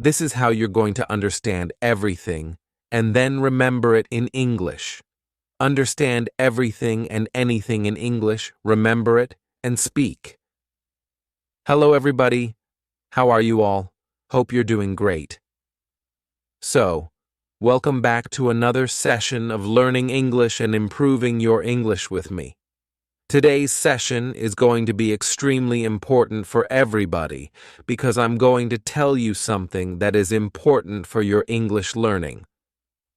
This is how you're going to understand everything and then remember it in English. Understand everything and anything in English, remember it, and speak. Hello, everybody. How are you all? Hope you're doing great. So, welcome back to another session of learning English and improving your English with me. Today's session is going to be extremely important for everybody because I'm going to tell you something that is important for your English learning.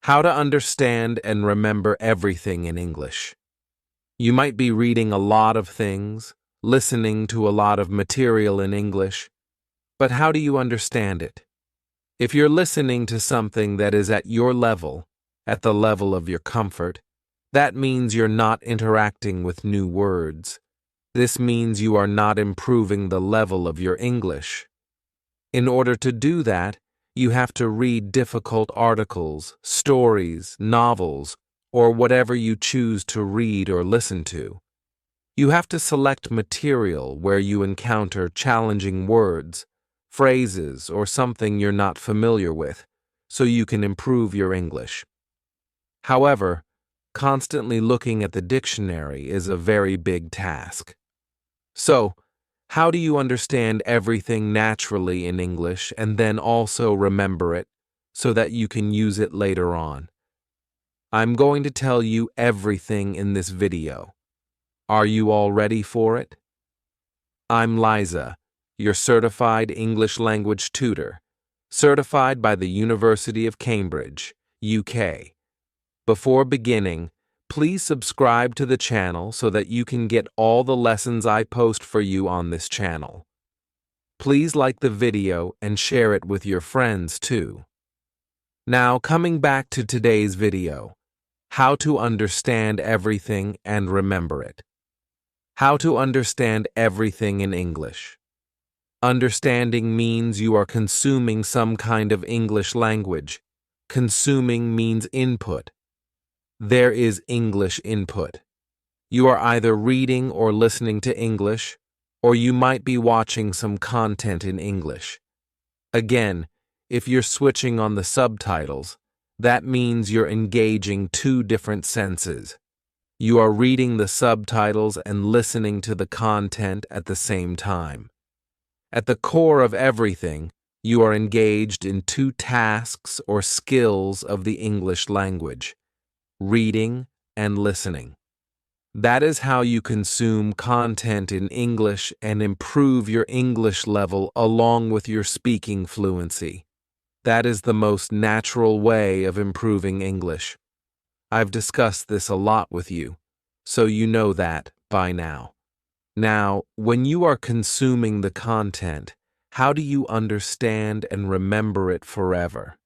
How to understand and remember everything in English. You might be reading a lot of things, listening to a lot of material in English, but how do you understand it? If you're listening to something that is at your level, at the level of your comfort, that means you're not interacting with new words. This means you are not improving the level of your English. In order to do that, you have to read difficult articles, stories, novels, or whatever you choose to read or listen to. You have to select material where you encounter challenging words, phrases, or something you're not familiar with, so you can improve your English. However, constantly looking at the dictionary is a very big task. So, how do you understand everything naturally in English and then also remember it so that you can use it later on? I'm going to tell you everything in this video. Are you all ready for it? I'm Liza, your certified English language tutor, certified by the University of Cambridge, UK. Before beginning, please subscribe to the channel so that you can get all the lessons I post for you on this channel. Please like the video and share it with your friends too. Now, coming back to today's video, how to understand everything and remember it. How to understand everything in English. Understanding means you are consuming some kind of English language. Consuming means input. There is English input. You are either reading or listening to English, or you might be watching some content in English. Again, if you're switching on the subtitles, that means you're engaging two different senses. You are reading the subtitles and listening to the content at the same time. At the core of everything, you are engaged in two tasks or skills of the English language: reading and listening. That is how you consume content in English and improve your English level along with your speaking fluency. That is the most natural way of improving English. I've discussed this a lot with you, so you know that by now. Now, when you are consuming the content, how do you understand and remember it forever?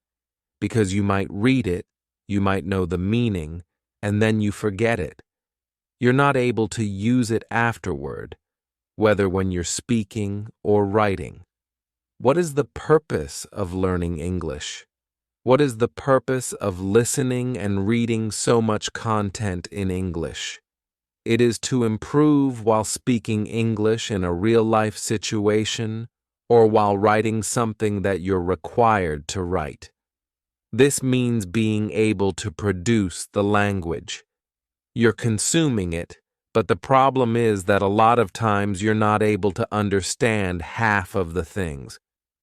Because you might read it, you might know the meaning, and then you forget it. You're not able to use it afterward, whether when you're speaking or writing. What is the purpose of learning English? What is the purpose of listening and reading so much content in English? It is to improve while speaking English in a real-life situation or while writing something that you're required to write. This means being able to produce the language. You're consuming it, but the problem is that a lot of times you're not able to understand half of the things.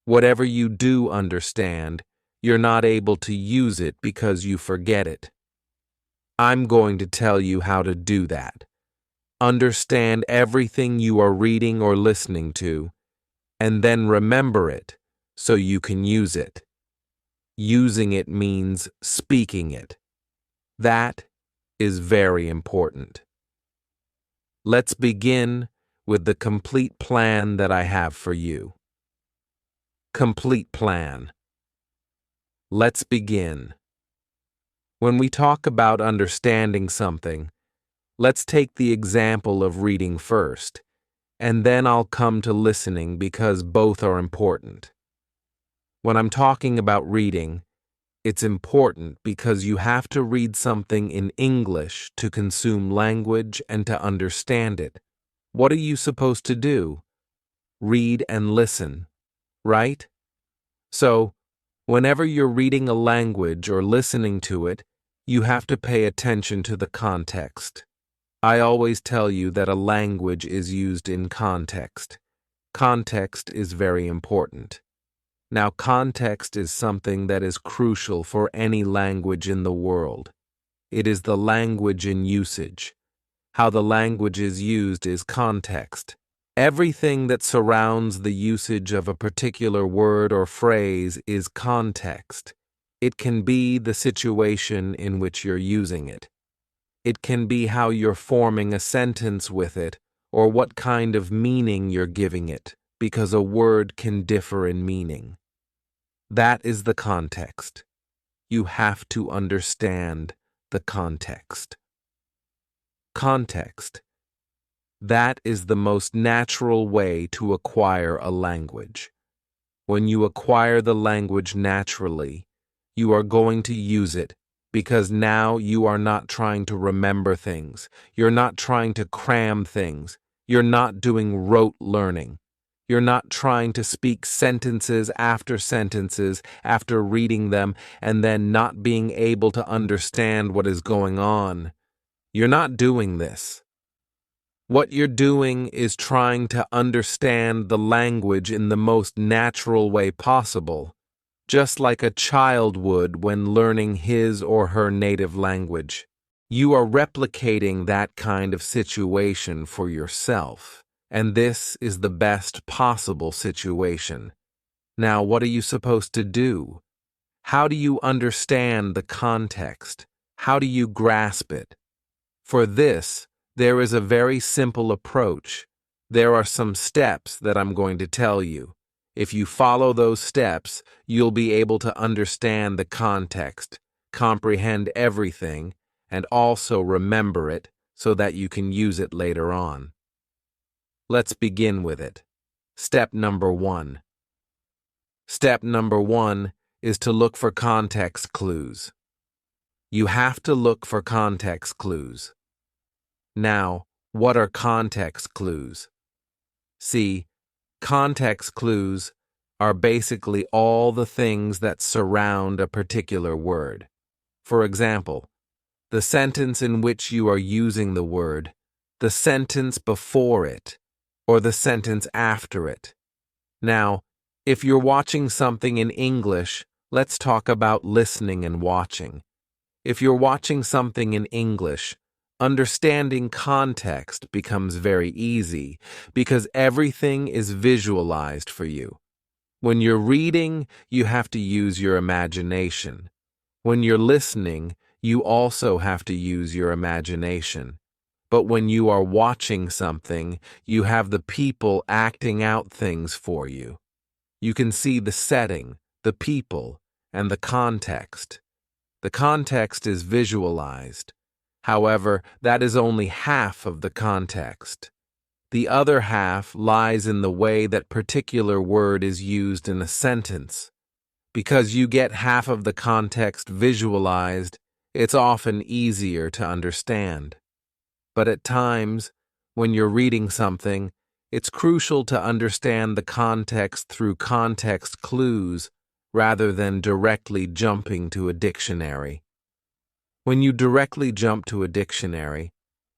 Whatever you do understand, you're not able to use it because you forget it. I'm going to tell you how to do that. Understand everything you are reading or listening to, and then remember it so you can use it. Using it means speaking it. That is very important. Let's begin with the complete plan that I have for you. Complete plan. Let's begin. When we talk about understanding something, let's take the example of reading first, and then I'll come to listening because both are important. When I'm talking about reading, it's important because you have to read something in English to consume language and to understand it. What are you supposed to do? Read and listen, right? So, Whenever you're reading a language or listening to it, you have to pay attention to the context. I always tell you that a language is used in context. Context is very important. Now, context is something that is crucial for any language in the world. It is the language in usage. How the language is used is context. Everything that surrounds the usage of a particular word or phrase is context. It can be the situation in which you're using it. It can be how you're forming a sentence with it, or what kind of meaning you're giving it, because a word can differ in meaning. That is the context. You have to understand the context. Context. That is the most natural way to acquire a language. When you acquire the language naturally, you are going to use it because now you are not trying to remember things. You're not trying to cram things. You're not doing rote learning. You're not trying to speak sentences after reading them and then not being able to understand what is going on. You're not doing this. What you're doing is trying to understand the language in the most natural way possible, just like a child would when learning his or her native language. You are replicating that kind of situation for yourself, and this is the best possible situation. Now, what are you supposed to do? How do you understand the context? How do you grasp it? For this, there is a very simple approach. There are some steps that I'm going to tell you. If you follow those steps, you'll be able to understand the context, comprehend everything, and also remember it so that you can use it later on. Let's begin with it. Step number 1. Step number 1 is to look for context clues. You have to look for context clues. Now, what are context clues? See, context clues are basically all the things that surround a particular word. For example, the sentence in which you are using the word, the sentence before it, or the sentence after it. Now, if you're watching something in English, let's talk about listening and watching. If you're watching something in English, understanding context becomes very easy because everything is visualized for you. When you're reading, you have to use your imagination. When you're listening, you also have to use your imagination. But when you are watching something, you have the people acting out things for you. You can see the setting, the people, and the context. The context is visualized. However, that is only half of the context. The other half lies in the way that particular word is used in a sentence. Because you get half of the context visualized, it's often easier to understand. But at times, when you're reading something, it's crucial to understand the context through context clues rather than directly jumping to a dictionary. When you directly jump to a dictionary,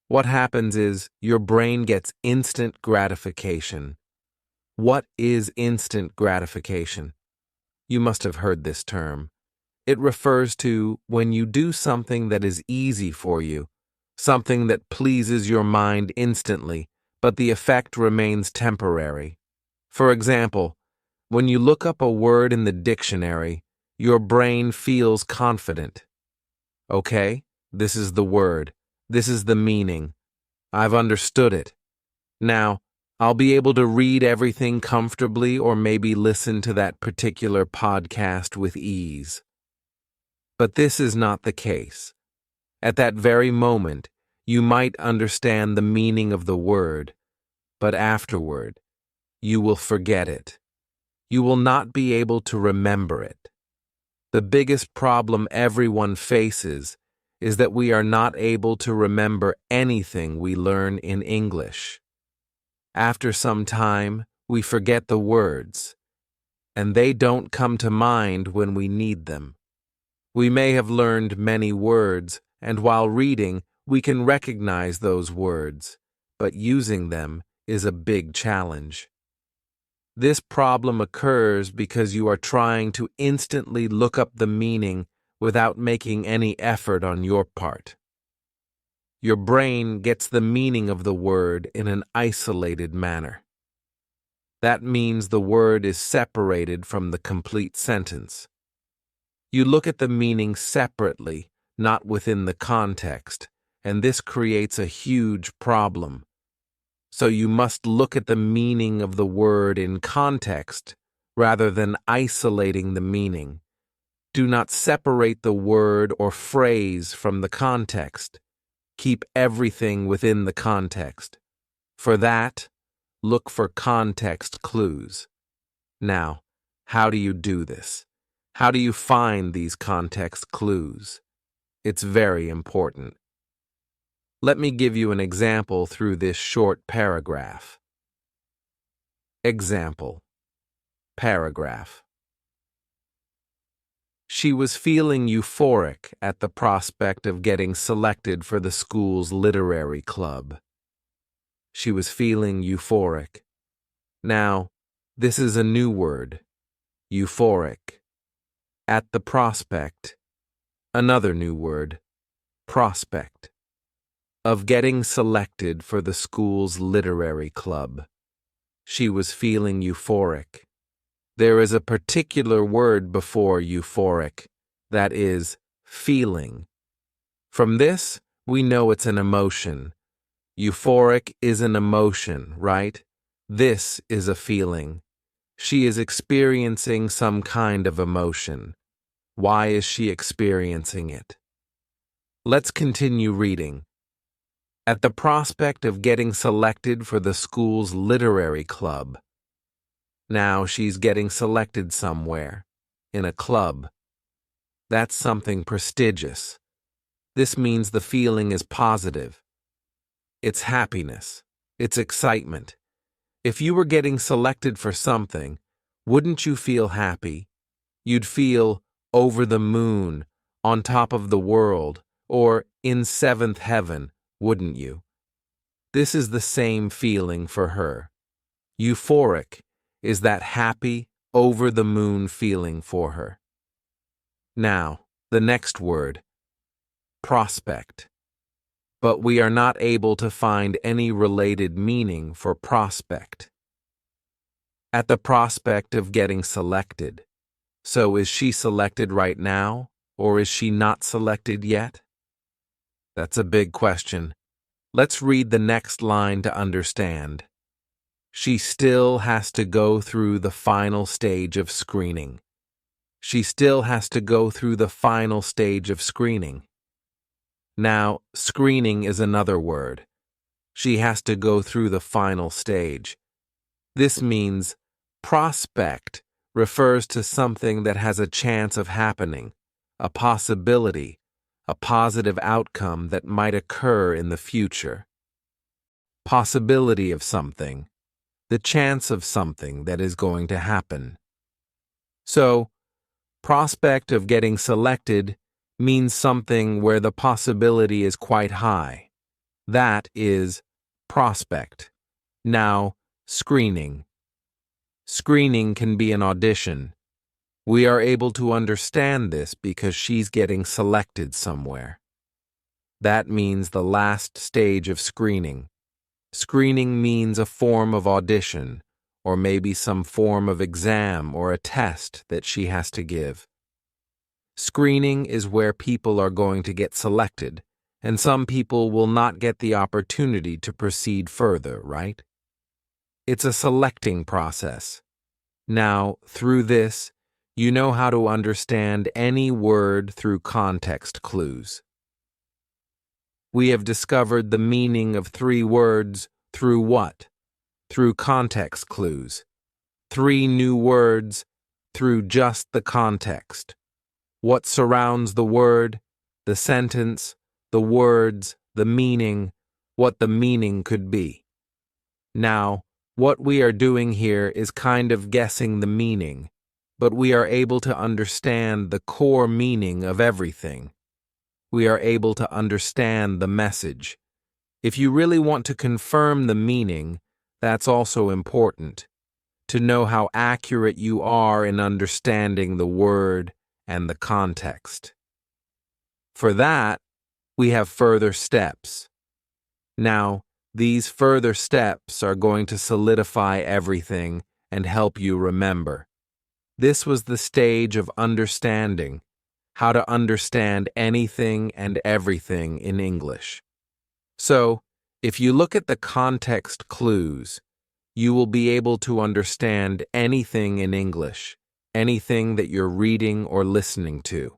what happens is your brain gets instant gratification. What is instant gratification? You must have heard this term. It refers to when you do something that is easy for you, something that pleases your mind instantly, but the effect remains temporary. For example, when you look up a word in the dictionary, your brain feels confident. Okay, this is the word. This is the meaning. I've understood it. Now, I'll be able to read everything comfortably or maybe listen to that particular podcast with ease. But this is not the case. At that very moment, you might understand the meaning of the word, but afterward, you will forget it. You will not be able to remember it. The biggest problem everyone faces is that we are not able to remember anything we learn in English. After some time, we forget the words. and they don't come to mind when we need them. We may have learned many words, and while reading, we can recognize those words, but using them is a big challenge. This problem occurs because you are trying to instantly look up the meaning without making any effort on your part. Your brain gets the meaning of the word in an isolated manner. That means the word is separated from the complete sentence. You look at the meaning separately, not within the context, and this creates a huge problem. So you must look at the meaning of the word in context rather than isolating the meaning. Do not separate the word or phrase from the context. Keep everything within the context. For that, look for context clues. Now, how do you do this? How do you find these context clues? It's very important. Let me give you an example through this short paragraph. Example. Paragraph. She was feeling euphoric at the prospect of getting selected for the school's literary club. She was feeling euphoric. Now, this is a new word. Euphoric. At the prospect. Another new word. Prospect. Of getting selected for the school's literary club. She was feeling euphoric. There is a particular word before euphoric, that is, feeling. From this, we know it's an emotion. Euphoric is an emotion, right? This is a feeling. She is experiencing some kind of emotion. Why is she experiencing it? Let's continue reading. At the prospect of getting selected for the school's literary club. Now she's getting selected somewhere, in a club. That's something prestigious. This means the feeling is positive. It's happiness. It's excitement. If you were getting selected for something, wouldn't you feel happy? You'd feel over the moon, on top of the world, or in seventh heaven, wouldn't you? This is the same feeling for her. Euphoric is that happy, over-the-moon feeling for her. Now, the next word, prospect. But we are not able to find any related meaning for prospect. At the prospect of getting selected. So is she selected right now, or is she not selected yet? That's a big question. Let's read the next line to understand. She still has to go through the final stage of screening. She still has to go through the final stage of screening. Now, screening is another word. She has to go through the final stage. This means prospect refers to something that has a chance of happening, a possibility, a positive outcome that might occur in the future. Possibility of something, the chance of something that is going to happen. So, prospect of getting selected means something where the possibility is quite high. That is prospect. Now, screening. Screening can be an audition. We are able to understand this because she's getting selected somewhere. That means the last stage of screening. Screening means a form of audition, or maybe some form of exam or a test that she has to give. Screening is where people are going to get selected, and some people will not get the opportunity to proceed further, right? It's a selecting process. Now, through this, you know how to understand any word through context clues. We have discovered the meaning of 3 words through what? Through context clues. 3 new words through just the context. What surrounds the word, the sentence, the words, the meaning, what the meaning could be. Now, what we are doing here is kind of guessing the meaning. but we are able to understand the core meaning of everything. We are able to understand the message. If you really want to confirm the meaning, that's also important, to know how accurate you are in understanding the word and the context. For that, we have further steps. Now, these further steps are going to solidify everything and help you remember. This was the stage of understanding, how to understand anything and everything in English. So, if you look at the context clues, you will be able to understand anything in English, anything that you're reading or listening to.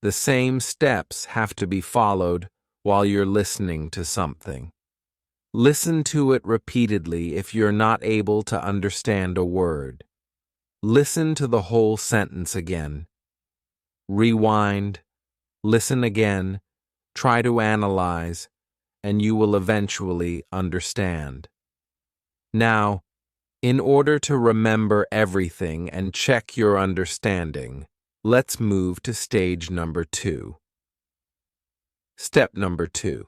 The same steps have to be followed while you're listening to something. Listen to it repeatedly if you're not able to understand a word. Listen to the whole sentence again. Rewind, listen again, try to analyze, and you will eventually understand. Now, in order to remember everything and check your understanding, let's move to stage number 2. Step number 2.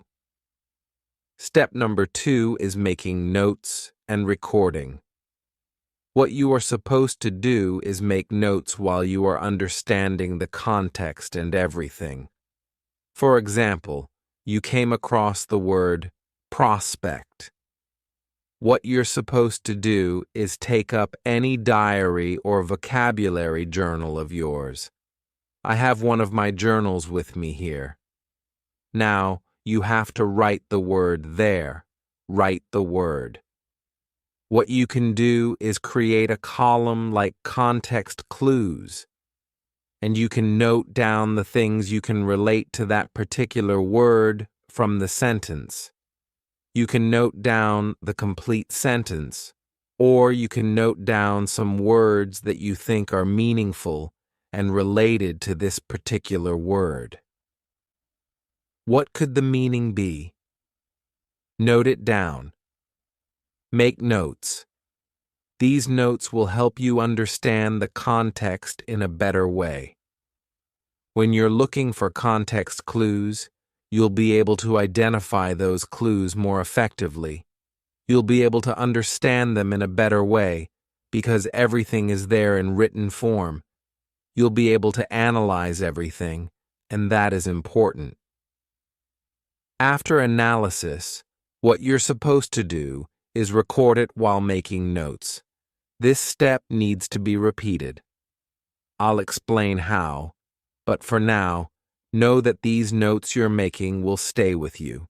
Step number 2 is making notes and recording. What you are supposed to do is make notes while you are understanding the context and everything. For example, you came across the word prospect. What you're supposed to do is take up any diary or vocabulary journal of yours. I have one of my journals with me here. Now, you have to write the word there. Write the word. What you can do is create a column like context clues, and you can note down the things you can relate to that particular word from the sentence. You can note down the complete sentence, or you can note down some words that you think are meaningful and related to this particular word. What could the meaning be? Note it down. Make notes. These notes will help you understand the context in a better way. When you're looking for context clues, you'll be able to identify those clues more effectively. You'll be able to understand them in a better way because everything is there in written form. You'll be able to analyze everything, and that is important. After analysis, what you're supposed to do is record it while making notes. This step needs to be repeated. I'll explain how, but for now, know that these notes you're making will stay with you.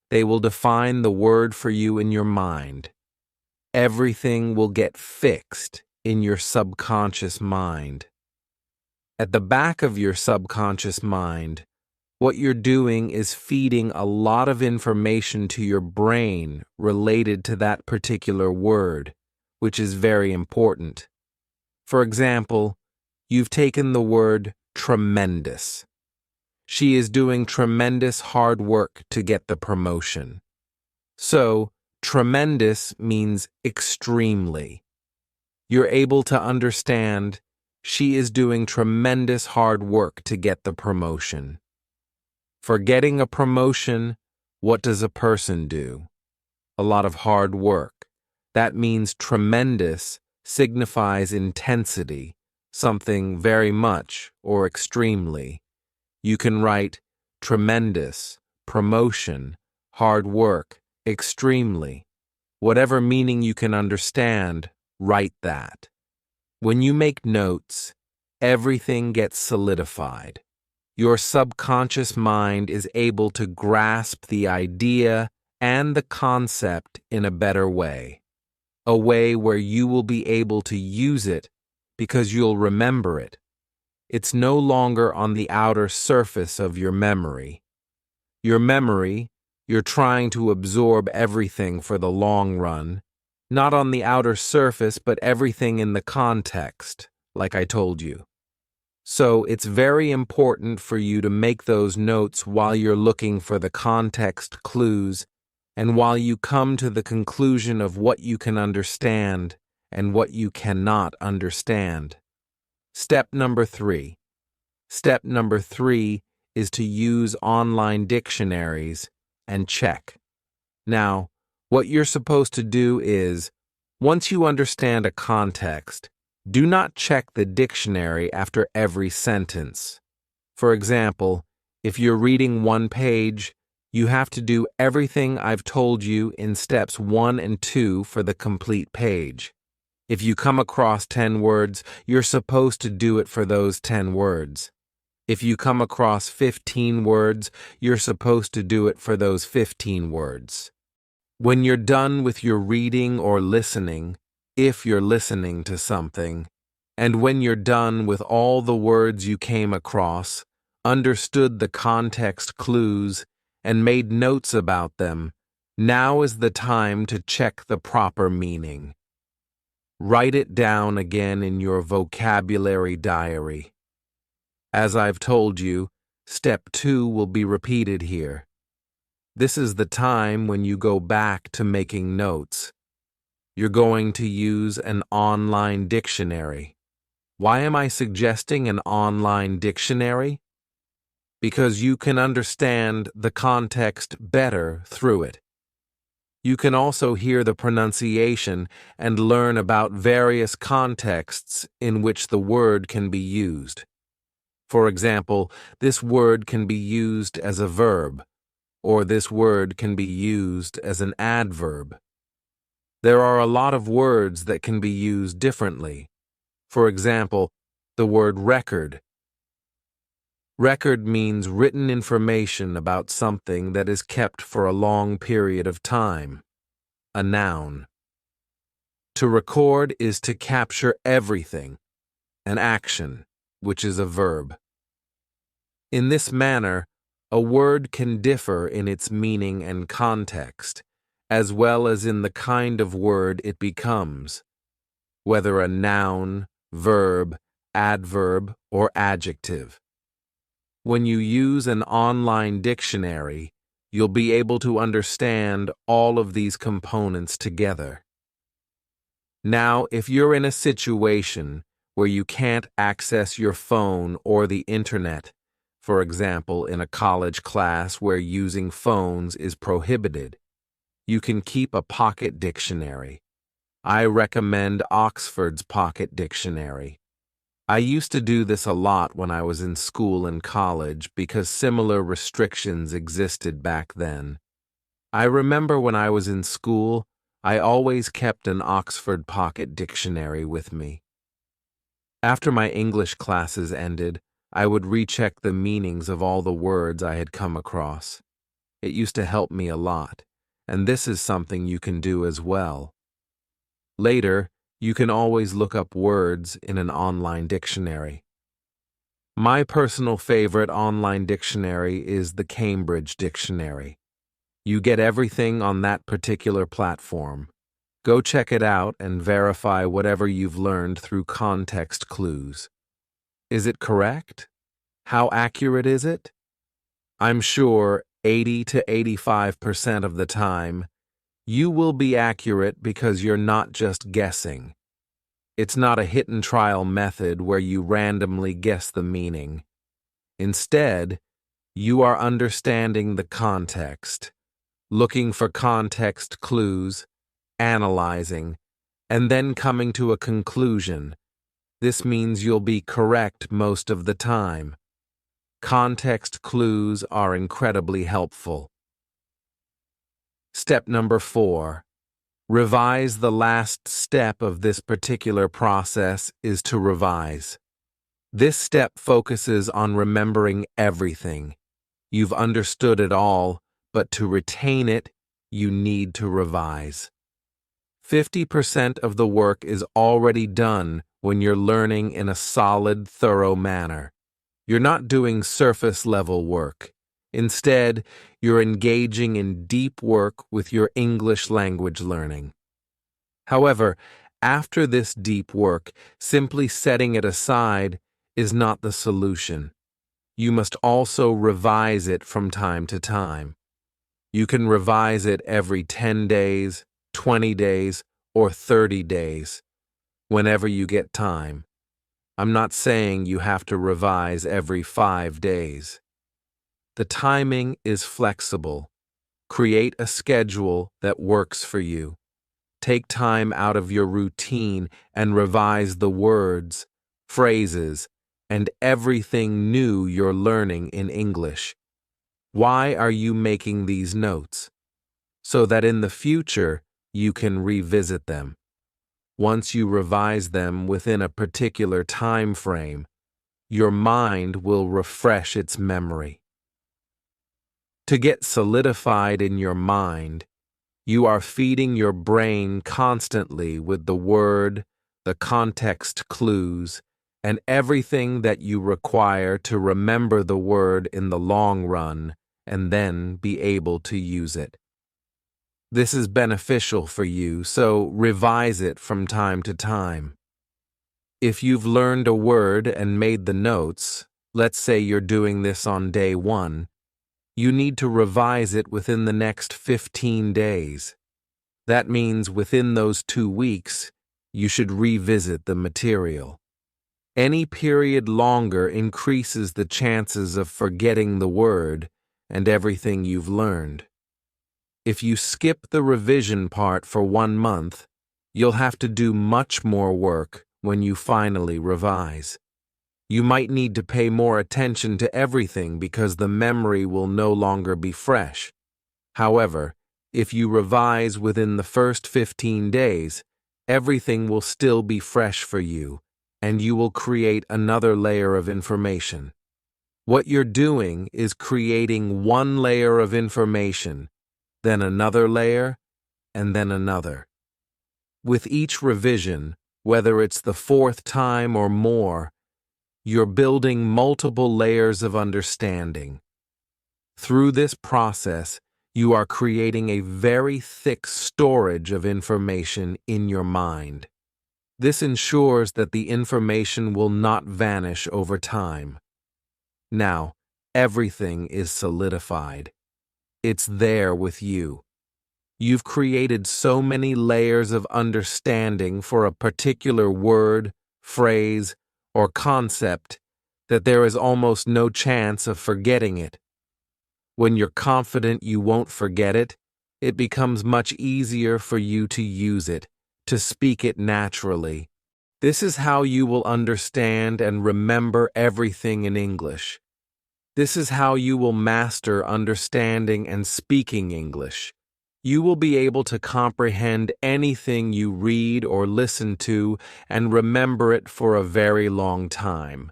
They will define the word for you in your mind. Everything will get fixed in your subconscious mind. At the back of your subconscious mind, what you're doing is feeding a lot of information to your brain related to that particular word, which is very important. For example, you've taken the word tremendous. She is doing tremendous hard work to get the promotion. So, tremendous means extremely. You're able to understand she is doing tremendous hard work to get the promotion. For getting a promotion, what does a person do? A lot of hard work. That means tremendous signifies intensity, something very much or extremely. You can write tremendous, promotion, hard work, extremely. Whatever meaning you can understand, write that. When you make notes, everything gets solidified. Your subconscious mind is able to grasp the idea and the concept in a better way. A way where you will be able to use it because you'll remember it. It's no longer on the outer surface of your memory. Your memory, you're trying to absorb everything for the long run, not on the outer surface, but everything in the context, like I told you. So it's very important for you to make those notes while you're looking for the context clues and while you come to the conclusion of what you can understand and what you cannot understand. Step number 3. Step number 3 is to use online dictionaries and check. Now, what you're supposed to do is, once you understand a context, do not check the dictionary after every sentence. For example, if you're reading one page, you have to do everything I've told you in steps 1 and 2 for the complete page. If you come across 10 words, you're supposed to do it for those 10 words. If you come across 15 words, you're supposed to do it for those 15 words. When you're done with your reading or listening, if you're listening to something, and when you're done with all the words you came across, understood the context clues, and made notes about them, now is the time to check the proper meaning. Write it down again in your vocabulary diary. As I've told you, step 2 will be repeated here. This is the time when you go back to making notes. You're going to use an online dictionary. Why am I suggesting an online dictionary? Because you can understand the context better through it. You can also hear the pronunciation and learn about various contexts in which the word can be used. For example, this word can be used as a verb, or this word can be used as an adverb. There are a lot of words that can be used differently. For example, the word record. Record means written information about something that is kept for a long period of time. A noun. To record is to capture everything. An action, which is a verb. In this manner, a word can differ in its meaning and context, as well as in the kind of word it becomes, whether a noun, verb, adverb, or adjective. When you use an online dictionary, you'll be able to understand all of these components together. Now, if you're in a situation where you can't access your phone or the internet, for example, in a college class where using phones is prohibited, you can keep a pocket dictionary. I recommend Oxford's Pocket Dictionary. I used to do this a lot when I was in school and college because similar restrictions existed back then. I remember when I was in school, I always kept an Oxford Pocket Dictionary with me. After my English classes ended, I would recheck the meanings of all the words I had come across. It used to help me a lot, and this is something you can do as well. Later, you can always look up words in an online dictionary. My personal favorite online dictionary is the Cambridge Dictionary. You get everything on that particular platform. Go check it out and verify whatever you've learned through context clues. Is it correct? How accurate is it? I'm sure 80 to 85% of the time, you will be accurate because you're not just guessing. It's not a hit-and-trial method where you randomly guess the meaning. Instead, you are understanding the context, looking for context clues, analyzing, and then coming to a conclusion. This means you'll be correct most of the time. Context clues are incredibly helpful. Step number 4. Revise. The last step of this particular process is to revise. This step focuses on remembering everything. You've understood it all, but to retain it, you need to revise. 50% of the work is already done when you're learning in a solid, thorough manner. You're not doing surface-level work. Instead, you're engaging in deep work with your English language learning. However, after this deep work, simply setting it aside is not the solution. You must also revise it from time to time. You can revise it every 10 days, 20 days, or 30 days, whenever you get time. I'm not saying you have to revise every 5 days. The timing is flexible. Create a schedule that works for you. Take time out of your routine and revise the words, phrases, and everything new you're learning in English. Why are you making these notes? So that in the future, you can revisit them. Once you revise them within a particular time frame, your mind will refresh its memory. To get solidified in your mind, you are feeding your brain constantly with the word, the context clues, and everything that you require to remember the word in the long run and then be able to use it. This is beneficial for you, so revise it from time to time. If you've learned a word and made the notes, let's say you're doing this on day 1, you need to revise it within the next 15 days. That means within those 2 weeks, you should revisit the material. Any period longer increases the chances of forgetting the word and everything you've learned. If you skip the revision part for 1 month, you'll have to do much more work when you finally revise. You might need to pay more attention to everything because the memory will no longer be fresh. However, if you revise within the first 15 days, everything will still be fresh for you, and you will create another layer of information. What you're doing is creating one layer of information, then another layer, and then another. With each revision, whether it's the 4th time or more, you're building multiple layers of understanding. Through this process, you are creating a very thick storage of information in your mind. This ensures that the information will not vanish over time. Now, everything is solidified. It's there with you. You've created so many layers of understanding for a particular word, phrase, or concept that there is almost no chance of forgetting it. When you're confident you won't forget it, it becomes much easier for you to use it, to speak it naturally. This is how you will understand and remember everything in English. This is how you will master understanding and speaking English. You will be able to comprehend anything you read or listen to and remember it for a very long time.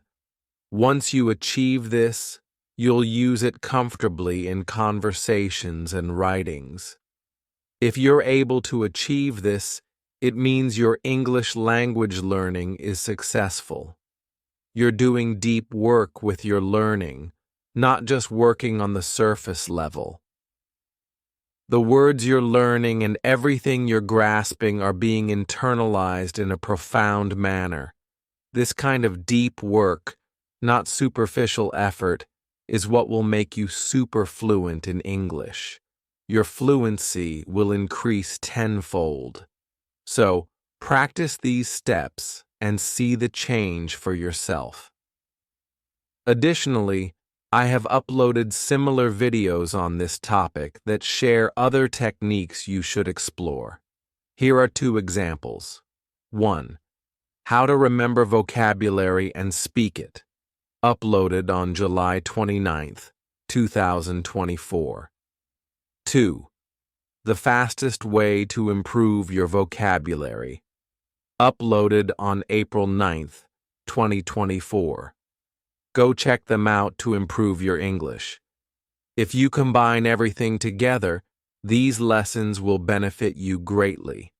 Once you achieve this, you'll use it comfortably in conversations and writings. If you're able to achieve this, it means your English language learning is successful. You're doing deep work with your learning, not just working on the surface level. The words you're learning and everything you're grasping are being internalized in a profound manner. This kind of deep work, not superficial effort, is what will make you super fluent in English. Your fluency will increase tenfold. So, practice these steps and see the change for yourself. Additionally, I have uploaded similar videos on this topic that share other techniques you should explore. Here are 2 examples. 1. How to remember vocabulary and speak it. Uploaded on July 29th, 2024. 2. The fastest way to improve your vocabulary. Uploaded on April 9th, 2024. Go check them out to improve your English. If you combine everything together, these lessons will benefit you greatly.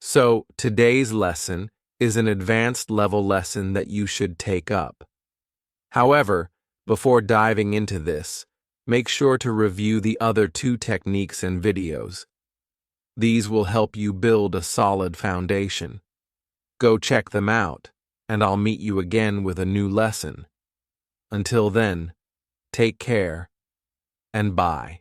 So, today's lesson is an advanced level lesson that you should take up. However, before diving into this, make sure to review the other 2 techniques and videos. These will help you build a solid foundation. Go check them out, and I'll meet you again with a new lesson. Until then, take care, and bye.